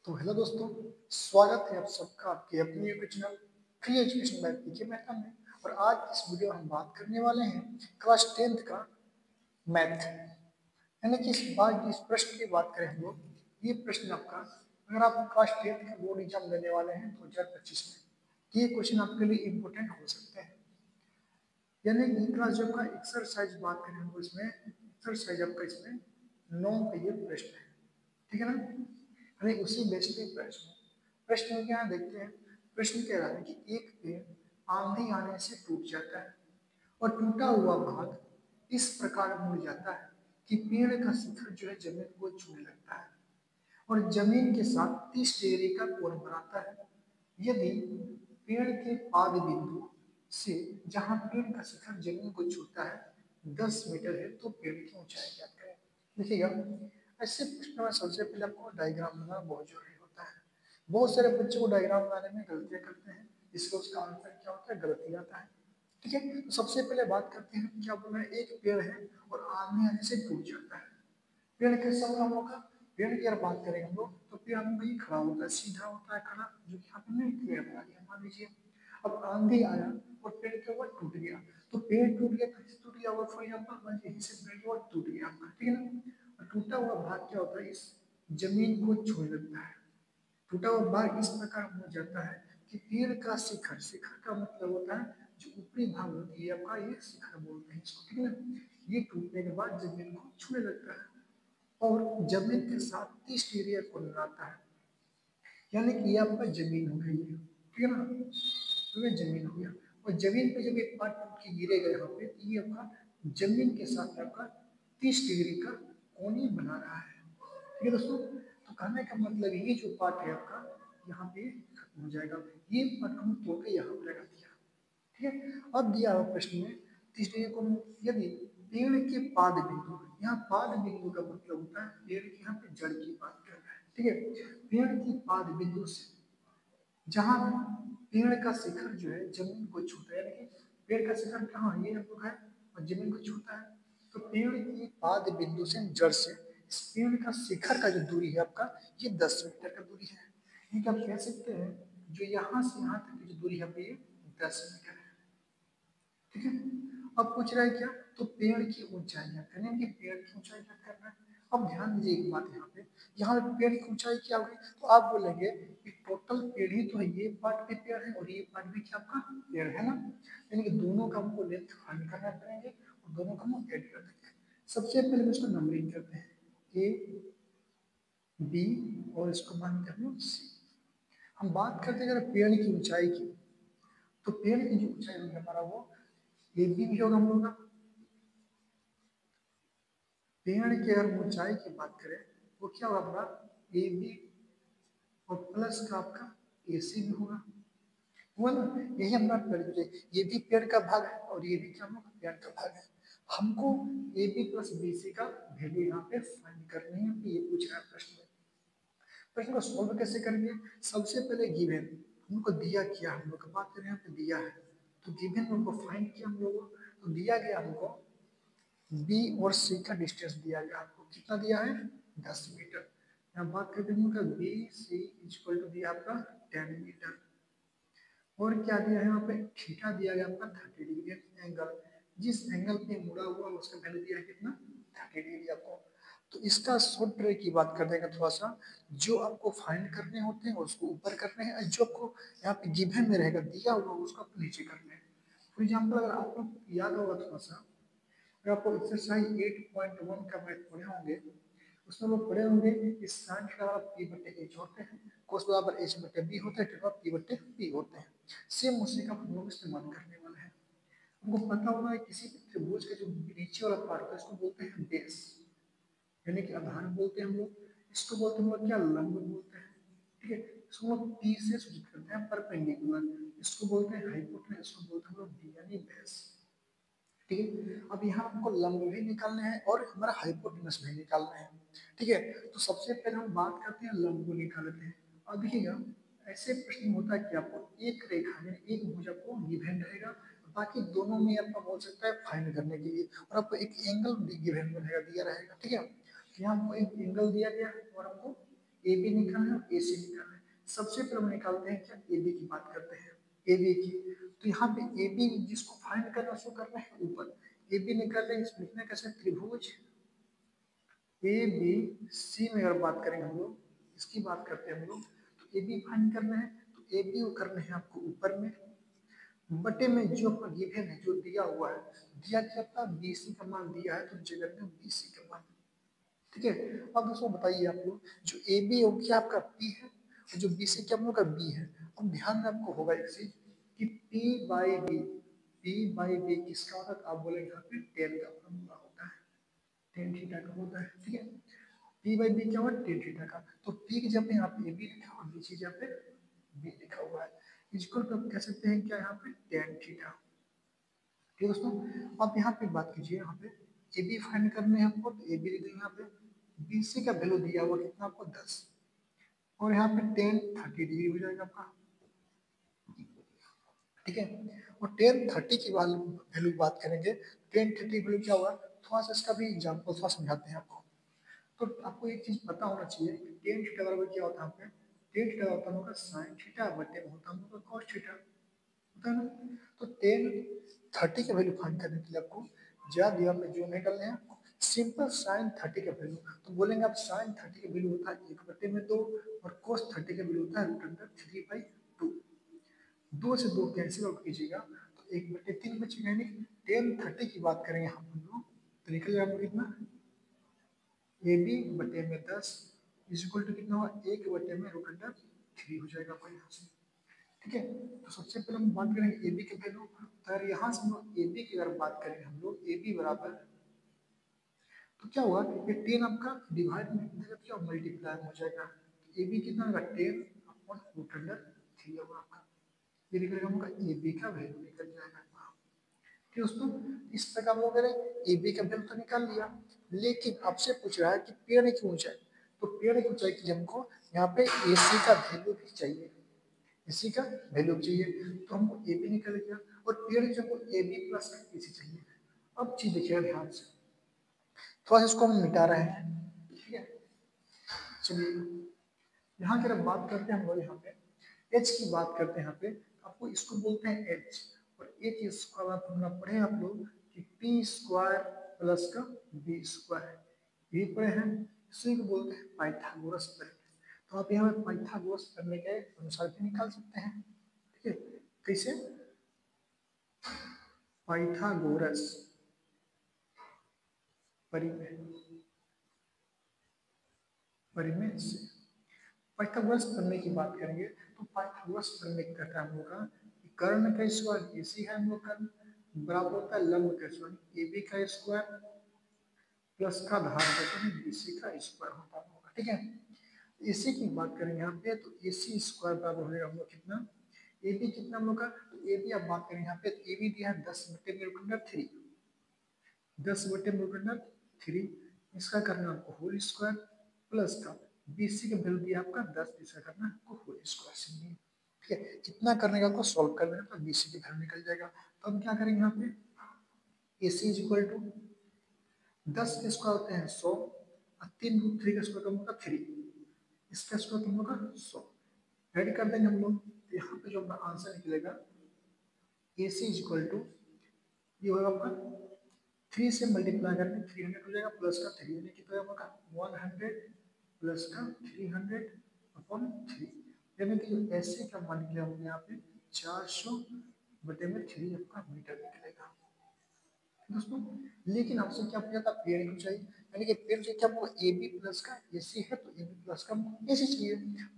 तो हेलो दोस्तों, स्वागत है आप सबका आपके अपने YouTube channel free education by PK Mehta में। और आज इस वीडियो में हम बात करने वाले हैं क्लास 10th का मैथ, यानी कि इस बार इस प्रश्न की बात करें हम लोग। ये प्रश्न आपका, अगर आप क्लास 10th का बोर्ड एग्जाम देने वाले हैं 2025 में, तो ये क्वेश्चन आपके लिए इम्पोर्टेंट हो सकते हैं। यानी कि क्लास जब का एक्सरसाइज बात करें हम लोग, इसमें एक्सरसाइज आपका इसमें 9 का ये प्रश्न है, ठीक है ना। अरे उसी बेस पे प्रश्न में क्या देखते हैं। प्रश्न कह रहा है कि एक पेड़ आंधी आने से टूट जाता है और टूटा हुआ भाग इस प्रकार मुड़ जाता है कि पेड़ का शिखर जो है जमीन को छूने लगता है और जमीन के साथ 30 डिग्री का कोण बनाता है। यदि पेड़ के पाद बिंदु से जहां पेड़ का शिखर जमीन को छूता है 10 मीटर है, तो पेड़ की ऊंचाई क्या करें। देखिएगा, ऐसे प्रश्न में सबसे पहले आपको डायग्राम बनाना बहुत जरूरी होता है। बहुत सारे बच्चे को डायग्राम बनाने में गलतियां करते हैं, इसलिए उसका आंसर क्या होता है, गलत ही आता है। ठीक है, तो सबसे पहले बात करते हैं क्या बोल रहे हैं। एक पेड़ है और आंधी आने से टूट जाता है। पेड़ कैसा होगा हम लोग का। पेड़ की अगर बात करें हम लोग, तो पेड़ हम लोग खड़ा होता है, सीधा होता है खड़ा, जो कि हमने पेड़ बना लिया मान लीजिए। अब आंधी आया और पेड़ के ऊपर टूट गया, तो पेड़ टूट गया, कैसे टूट गया, और फॉर एग्जाम्पल मान लीजिए यहीं से पेड़ के ऊपर टूट गया आपका, ठीक है ना। और टूटा हुआ भाग क्या होता है, इस जमीन को छूने लगता है। टूटा हुआ भाग इस प्रकार हो जाता है कि पेड़ का शिखर, शिखर का मतलब होता है जो ऊपरी भाग होती है आपका, ये शिखर बोलते हैं इसको, ठीक है ना। ये टूटने के बाद जमीन को छूने लगता है और जमीन के साथ 30 डिग्री का कोण बनाता है। यानी कि ये आपका जमीन हो गई है, ठीक है ना। तो ये जमीन हो गया और जमीन पे जब एक पार्ट टूट के गिरेगा यहाँ पे, तो ये आपका जमीन के साथ आपका 30 डिग्री का कोण ही बना रहा है, ठीक है दोस्तों। तो कहने का मतलब ये जो पार्ट है आपका यहाँ पे खत्म हो जाएगा, ये पार्ट हम तोड़ के यहाँ पर लगा दिया, ठीक है। अब दिया हुआ प्रश्न में तीसरे को, यदि पेड़ के पाद बिंदु, यहाँ पाद बिंदु का मतलब होता है पेड़ की, यहाँ पे जड़ की बात कर रहा है, ठीक है। पेड़ की पाद बिंदु से जहां पेड़ का शिखर जो है जमीन को छूता है, यानी कि पेड़ का शिखर कहाँ, ये हम लोग है, और जमीन को छूता है। तो पेड़ की पाद बिंदु से जड़ से इस पेड़ का शिखर का जो दूरी है आपका, ये 10 मीटर का दूरी है। ये आप कह सकते हैं जो यहाँ से यहाँ तक की जो दूरी है ये 10 मीटर है, ठीक है। अब पूछ रहा है क्या, तो पेड़ की ऊंचाई क्या करनी है, पेड़ की ऊंचाई क्या करना है। अब ध्यान दीजिए एक बात, यहाँ पे पेड़ की ऊंचाई क्या होगी, तो आप बोलेंगे कि टोटल पेड़ ही तो है, ये पार्ट भी पेड़ है और ये पार्ट भी क्या आपका पेड़ है ना। यानी कि दोनों का हमको लेंथ फाइंड करना पड़ेंगे और दोनों का हम ऐड कर देंगे। सबसे पहले हम इसको नंबरिंग करते हैं, ए बी और इसको मानते हैं हम लोग सी। हम बात करते हैं अगर पेड़ की ऊंचाई की, तो पेड़ की जो ऊंचाई होगी हमारा वो ए बी भी होगा हम लोग का। पेड़ की अगर ऊंचाई की बात करें, वो क्या होगा हमारा ए बी और प्लस का आपका ए सी भी होगा, हुआ ना। यही हमारा पेड़ जो है, ये भी पेड़ का भाग है और ये भी क्या होगा, पेड़ का भाग है। हमको A B plus B C का वैल्यू यहाँ पे फाइंड करनी है, ये पूछ रहा है प्रश्न में। प्रश्न को सोल्व कैसे करेंगे, सबसे पहले गिवन हमको दिया, क्या हम लोग बात करें यहाँ पे दिया है, तो गिवन हमको फाइंड किया हम लोग, तो दिया गया हमको बी और सी का डिस्टेंस दिया गया आपको, कितना दिया है 10 मीटर। यहाँ बात करते हैं उनका बी सी इक्वल टू दिया आपका 10 मीटर। और क्या दिया है यहाँ पे, थीटा दिया गया आपका 30 डिग्री एंगल, जिस एंगल पे मुड़ा हुआ उसका वैल्यू दिया है कितना 30 डिग्री आपको। तो इसका शॉर्ट ट्रिक की बात कर देंगे थोड़ा सा, जो आपको फाइंड करने होते हैं उसको ऊपर करने हैं, जो आपको यहाँ पे गिवन में रहेगा दिया हुआ उसको आपको नीचे करने हैं। फॉर एग्जाम्पल अगर आपको याद होगा थोड़ा सा, अगर आपको एक्सरसाइज 8.1 का मैथ पढ़े होंगे, उसमें लोग पढ़े होंगे कि साइन थीटा बराबर पी बटे एच होते हैं, कोस बराबर एच बटे बी होता है, थीटा पी बटे पी होते हैं। सेम उसी का हम लोग इस्तेमाल करने वाले हैं। हमको पता होगा है किसी भी त्रिभुज का जो नीचे वाला पार्ट होता है इसको बोलते हैं बेस, यानी कि आधार बोलते हैं हम लोग। इसको बोलते हैं हम लोग क्या, लंब बोलते हैं, ठीक है। इसको हम लोग पी से सूचित करते हैं परपेंडिकुलर, इसको बोलते हैं हाइपोटेनस, इसको बोलते हैं हम लोग बी यानी बेस, ठीक है। अब यहाँ हमको लंब भी निकालना है और हमारा हाइपोटेनस भी निकालना है, ठीक है। तो सबसे पहले हम बात करते हैं लंब को निकालते हैं। अब देखिएगा, ऐसे प्रश्न होता है कि आपको एक रेखा यानी एक भुज आपको गिवन रहेगा, बाकी दोनों में आपका बोल सकता है फाइंड करने के लिए, और आपको एक एंगल भी गिवन में रहेगा, दिया रहेगा, ठीक है। तो यहाँ हमको एक एंगल दिया गया है और हमको ए बी निकालना है और ए सी निकालना है। सबसे पहले हम निकालते हैं क्या, ए बी की बात करते हैं, ए बी की। तो यहाँ पे ए बी जिसको फाइंड करना उसको करना है ऊपर, ए बी निकाल रहे हैं, इसमें लिखना कैसे, त्रिभुज ए बी सी में अगर बात करेंगे हम लोग, इसकी बात करते हैं हम लोग, तो ए बी फाइंड करना है, तो ए बी को करना है आपको ऊपर में, बटे में जो आपका गिवन है, जो दिया हुआ है, दिया क्या था, बी सी का मान दिया है, तो जगह में बी सी का मान। ठीक है, अब दोस्तों बताइए आप लोग, जो ए बी हो क्या आपका पी है, और जो बी सी क्या हम लोग का बी है। अब ध्यान में आपको होगा एक चीज कि पी बाई बी किसका होता है, तो आप बोलेंगे यहाँ पे टेन का फॉर्मूला होता है, टेन थीटा का होता है। ठीक है, पी बाई बी क्या हुआ, टेन थीटा का। तो पी की जगह पे यहाँ पे ए बी लिखा और बी की जगह पे बी लिखा हुआ है, इसको तो आप कह सकते हैं क्या, यहाँ पे टेन थीटा। ठीक है दोस्तों, अब यहाँ पे बात कीजिए, यहाँ पे ए बी फाइंड करने हैं हमको, तो ए बी लिख देंगे यहाँ पे, बी सी का वैल्यू दिया हुआ कितना आपको 10, और यहाँ पे टेन 30 डिग्री हो जाएगा आपका। ठीक है, और टेन 30 की वैल्यू बात करेंगे, टेन 30 वैल्यू क्या हुआ, थोड़ा सा इसका भी एग्जाम्पल थोड़ा समझाते हैं आपको। तो आपको एक चीज पता होना चाहिए कि टेन थीटा बराबर क्या होता है, यहाँ पे टेन थीटा होता है साइन थीटा बटे में होता है कॉस थीटा, होता है ना। तो टेन 30 का वैल्यू फाइंड करने के लिए आपको ज्यादा दिया में जो निकलने हैं, सिंपल साइन 30 का वैल्यू, तो बोलेंगे आप साइन 30 का वैल्यू होता है 1/2 और कोस 30 का वैल्यू होता है √3/2। दो से दो कैंसिल आउट कीजिएगा तो 1/3 बचेगा, यानी टेन 30 की बात करेंगे हम लोग, तो निकल जाएगा कितना, ए बी बटे में 10 इक्वल टू कितना हुआ, 1/3 हो जाएगा आपका यहाँ से। ठीक है, तो सबसे पहले हम बात करेंगे ए बी के वैल्यू, तो अगर यहाँ से हम लोग ए बी की अगर बात करेंगे हम लोग, ए बी बराबर, तो क्या हुआ, ये 10 आपका डिवाइड में कितना क्या मल्टीप्लाई हो जाएगा, ए बी कितना होगा 10/√3 होगा आपका, ये निकलेगा आपका ए बी का वैल्यू निकल जाएगा। ठीक है दोस्तों, इस प्रकार हम लोग ए बी का वैल्यू तो निकाल लिया, लेकिन आपसे पूछ रहा है कि पेड़ की ऊंचाई, तो पेड़ की ऊंचाई के लिए हमको यहाँ पे ए सी का वैल्यू भी चाहिए, इसी का वैल्यू चाहिए, तो हमको ए बी निकल गया, और पेड़ की हमको ए बी प्लस ए सी चाहिए। अब चीज देखिएगा ध्यान से, थोड़ा सा इसको हम मिटा रहे हैं। ठीक है, चलिए यहाँ की बात करते हैं हम लोग, यहाँ पे एच की बात करते हैं, यहाँ पे आपको इसको बोलते हैं एच, और एच इसका फॉर्मूला पढ़े आप लोग कि पी स्क्वायर प्लस का बी स्क्वायर, ये पढ़े हैं, इसी को बोलते हैं पाइथागोरस थ्योरम। तो आप यहाँ पे पाइथागोरस करने के अनुसार भी निकाल सकते हैं। ठीक है, कैसे, पाइथागोरस परिमेय, परिमेय से पाइथागोरस प्रमेय की बात करेंगे, तो पाइथागोरस प्रमेय कहता है हम लोग का कि कर्ण का स्क्वायर एसी है हम लोग का, बराबर होता है लंब का स्क्वायर ए बी का स्क्वायर प्लस का धार का बीसी का स्क्वायर होता होगा। ठीक है, एसी की बात करेंगे यहाँ पे, तो एसी स्क्वायर बराबर हो जाएगा हम लोग कितना, ए बी कितना हम लोग का, तो ए बी आप बात करें यहाँ पे, ए बी दिया है 10/√3, 10/√3, इसका करना आपको होल स्क्वायर प्लस का बीसी का वैल्यू दिया आपका 10, इसका करना आपको होल स्क्वायर सिंपली। ठीक है, इतना करने का आपको सॉल्व कर देना, तो बीसी की वैल्यू निकल जाएगा। तो हम क्या करेंगे यहाँ पे, AC इक्वल टू 10 के स्क्वायर होते हैं 100, और 3√3 का स्क्वायर होगा 3, इसका स्क्वायर तुम लोग का 100 ऐड कर देंगे हम लोग, तो यहाँ पे जो हमारा आंसर निकलेगा AC इक्वल टू, ये होगा आपका 3 से मल्टीप्लाई करके 300 हो जाएगा, प्लस का 3 यानी कितना होगा 100 प्लस का 300/3, यानी कि जो ऐसे का मान निकलेगा हमने यहाँ पे 400/3 आपका मीटर निकलेगा दोस्तों। लेकिन आपसे क्या पूछा था, पेड़ की ऊंचाई, यानी कि पेड़ से क्या होगा ए बी प्लस का ए सी है, तो ए बी प्लस का ए सी चाहिए,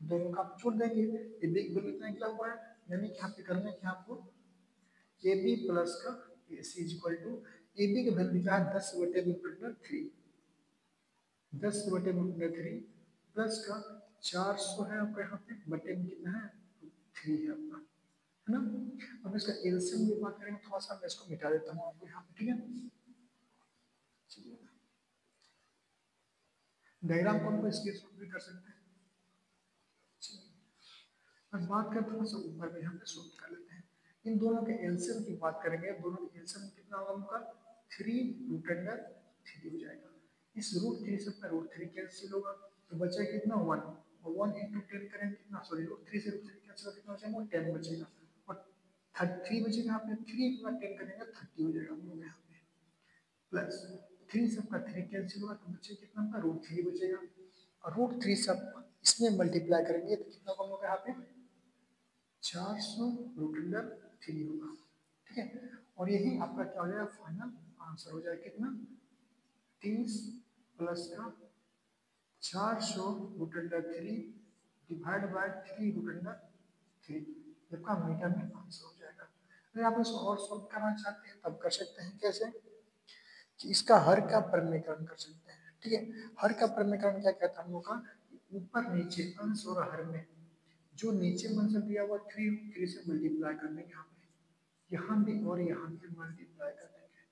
दोनों का आप छोड़ देंगे, ए बी की वैल्यू इतना निकला हुआ है, यानी कि यहाँ पे करना है कि आपको ए बी प्लस का ए सी इक्वल टू, ए बी का वैल्यू निकला है 10/√3, 10/√3 प्लस का 400 है आपका, यहाँ पे बटे में कितना है 3 है आपका, है ना। अब इसका एलसीएम की बात करेंगे, थोड़ा सा मैं इसको मिटा देता हूँ आपको यहाँ पे। ठीक है, डायग्राम को हमको स्केच भी कर सकते हैं। अब बात करते हैं, सब ऊपर में यहाँ पे शूट कर लेते हैं, इन दोनों के एलसीएम की बात करेंगे, दोनों के एलसीएम कितना होगा उनका 3√3 हो जाएगा, इस √3 से अपना √3 कैंसिल होगा, तो बचा कितना 1, और 1 × 10 करेंगे कितना, सॉरी रूट 3 से रूट 3 कैंसिल कितना हो जाएगा, 10 बचेगा, और 3 बचेगा यहाँ पे, 3 × 10 करेंगे 30 हो जाएगा हम लोग यहाँ पे, प्लस 3 सबका 3 कैंसिल होगा तो बचे कितना होगा, रूट 3 बचेगा, और रूट 3 सब इसमें मल्टीप्लाई करेंगे तो कितना कम होगा यहाँ पे, 400 रूट अंडर 3 होगा, ठीक है। और यही आपका क्या हो जाएगा, फाइनल आंसर हो जाएगा कितना, 30 प्लस का 400 root under 3 divide by 3 root under 3, आपका मीटर में आंसर हो जाएगा। अगर आप इसको और सॉल्व करना चाहते हैं तब कर सकते हैं, कैसे कि इसका हर का प्रमेयकरण कर सकते हैं, ठीक है। हर का प्रमेयकरण क्या कहता है हम लोग का, ऊपर नीचे अंश और हर में जो नीचे में आंसर दिया हुआ 3 से मल्टीप्लाई कर देंगे, यहाँ भी और यहाँ भी मल्टीप्लाई कर देंगे,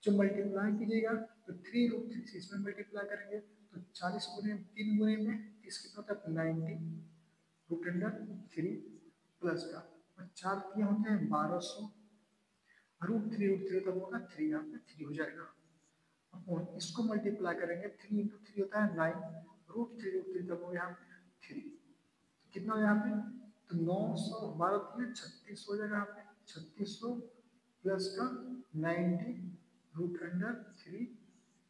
जो मल्टीप्लाई कीजिएगा तो 3 √ 3 से इसमें मल्टीप्लाई करेंगे तो 40 गुने 3 गुने में 30 कितना होता है, 90 रूट अंडर 3 प्लस का, और 4 किए होते हैं 1200 √3 तब होगा 3, यहाँ पे 3 हो जाएगा, और इसको मल्टीप्लाई करेंगे 3 × 3 होता है 9, √3 तब हो यहाँ पे 3, कितना हो यहाँ पे, तो 900 12 36 हो जाएगा यहाँ पे, 3600 प्लस का 90 रूट अंडर 3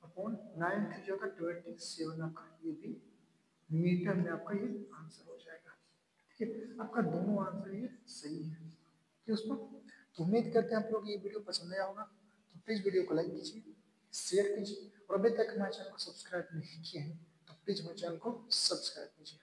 अपॉन 9 3 होगा 27, आपका ये भी मीटर में आपका ये आंसर हो जाएगा, ठीक है। आपका दोनों आंसर ये सही है, ठीक है दोस्तों। तो उम्मीद करते हैं आप लोग ये वीडियो पसंद आया होगा, तो प्लीज़ वीडियो को लाइक कीजिए, शेयर कीजिए, और अभी तक हमारे चैनल को सब्सक्राइब नहीं किए हैं तो प्लीज़ हमारे चैनल को सब्सक्राइब कीजिए।